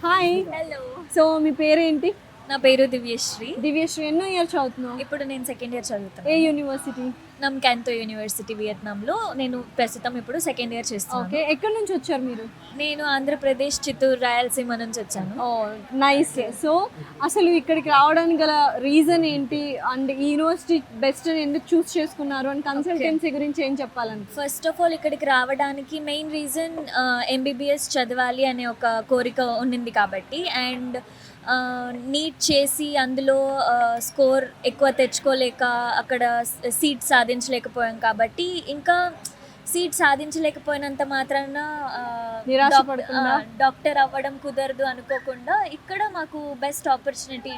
Hi. Hello, so మీ పేరేంటి? నా పేరు దివ్యశ్రీ. దివ్యశ్రీ, ఎన్నో ఇయర్ చదువుతున్నావు? ఇప్పుడు నేను సెకండ్ ఇయర్ ఏ చదువుతాను. యూనివర్సిటీ? నమ్ క్యాంతో యూనివర్సిటీ వియత్నాంలో నేను ప్రస్తుతం ఇప్పుడు సెకండ్ ఇయర్ ఓకే, చేస్తున్నాను. ఎక్కడి నుంచి వచ్చారు మీరు? నేను ఆంధ్రప్రదేశ్, చిత్తూరు, రాయలసీమ నుంచి వచ్చాను. ఓ నైస్. సో అసలు ఇక్కడికి రావడానికి గల రీజన్ ఏంటి అండ్ ఈ యూనివర్సిటీ బెస్ట్ అని ఎందుకు చూస్ చేసుకున్నారు అండ్ కన్సల్టెన్సీ గురించి ఏం చెప్పాలని? ఫస్ట్ ఆఫ్ ఆల్ ఇక్కడికి రావడానికి మెయిన్ రీజన్ ఎంబీబీఎస్ చదవాలి అనే ఒక కోరిక ఉండింది కాబట్టి, అండ్ నీట్ చేసి అందులో స్కోర్ ఎక్కువ తెచ్చుకోలేక అక్కడ సీట్ సాధించలేకపోయాం కాబట్టి, ఇంకా సీట్ సాధించలేకపోయినంత మాత్రాన నిరాశపడకుండా? డాక్టర్ అవ్వడం కుదరదు అనుకోకుండా ఇక్కడ మాకు బెస్ట్ ఆపర్చునిటీ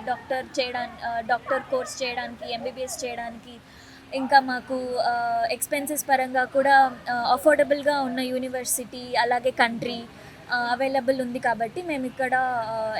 డాక్టర్ కోర్స్ చేయడానికి, ఎంబీబీఎస్ చేయడానికి, ఇంకా మాకు ఎక్స్పెన్సెస్ పరంగా కూడా అఫోర్డబుల్గా ఉన్న యూనివర్సిటీ అలాగే కంట్రీ అవైలబుల్ ఉంది కాబట్టి మేము ఇక్కడ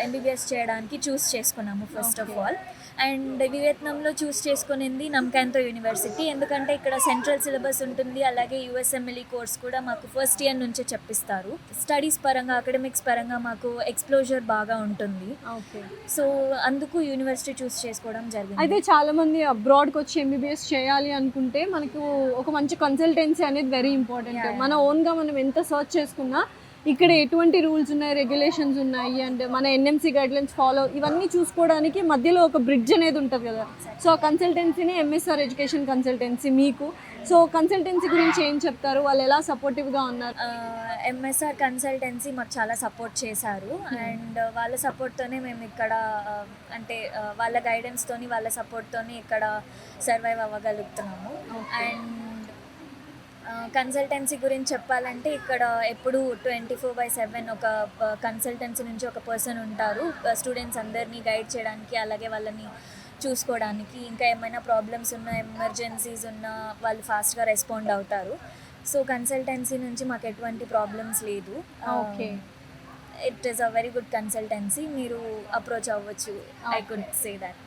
ఎంబీబీఎస్ చేయడానికి చూస్ చేసుకున్నాము ఫస్ట్ ఆఫ్ ఆల్. అండ్ వియత్నాంలో చూస్ చేసుకునింది నమ్ క్యాంతో యూనివర్సిటీ, ఎందుకంటే ఇక్కడ సెంట్రల్ సిలబస్ ఉంటుంది, అలాగే యూఎస్ఎంఎల్ఈ కోర్స్ కూడా మాకు ఫస్ట్ ఇయర్ నుంచే చెప్పిస్తారు. స్టడీస్ పరంగా, అకాడమిక్స్ పరంగా మాకు ఎక్స్ప్లోజర్ బాగా ఉంటుంది. ఓకే. సో అందుకు యూనివర్సిటీ చూస్ చేసుకోవడం జరిగింది. అయితే చాలా మంది అబ్రాడ్కి వచ్చి ఎంబీబీఎస్ చేయాలి అనుకుంటే మనకు ఒక మంచి కన్సల్టెన్సీ అనేది వెరీ ఇంపార్టెంట్. Yeah. మన ఓన్గా మనం ఎంత సర్చ్ చేసుకున్నా ఇక్కడ ఎటువంటి రూల్స్ ఉన్నాయి, రెగ్యులేషన్స్ ఉన్నాయి అండ్ మన ఎన్ఎంసీ గైడ్లైన్స్ ఫాలో ఇవన్నీ చూసుకోవడానికి మధ్యలో ఒక బ్రిడ్జ్ అనేది ఉంటుంది కదా. సో ఆ కన్సల్టెన్సీని ఎంఎస్ఆర్ ఎడ్యుకేషన్ కన్సల్టెన్సీ మీకు. సో కన్సల్టెన్సీ గురించి ఏం చెప్తారు, వాళ్ళు ఎలా సపోర్టివ్గా ఉన్నారు? ఎంఎస్ఆర్ కన్సల్టెన్సీ మాకు చాలా సపోర్ట్ చేశారు. అండ్ వాళ్ళ సపోర్ట్తోనే మేము ఇక్కడ అంటే వాళ్ళ గైడెన్స్తోని, వాళ్ళ సపోర్ట్తోని ఇక్కడ సర్వైవ్ అవ్వగలుగుతున్నాము. అండ్ కన్సల్టెన్సీ గురించి చెప్పాలంటే ఇక్కడ ఎప్పుడు 24/7 ఒక కన్సల్టెన్సీ నుంచి ఒక పర్సన్ ఉంటారు స్టూడెంట్స్ అందరినీ గైడ్ చేయడానికి, అలాగే వాళ్ళని చూసుకోవడానికి. ఇంకా ఏమైనా ప్రాబ్లమ్స్ ఉన్నా, ఎమర్జెన్సీస్ ఉన్నా వాళ్ళు ఫాస్ట్గా రెస్పాండ్ అవుతారు. సో కన్సల్టెన్సీ నుంచి మాకు ఎటువంటి ప్రాబ్లమ్స్ లేదు. Okay. It is a very good consultancy, మీరు అప్రోచ్ అవ్వచ్చు. I could say that.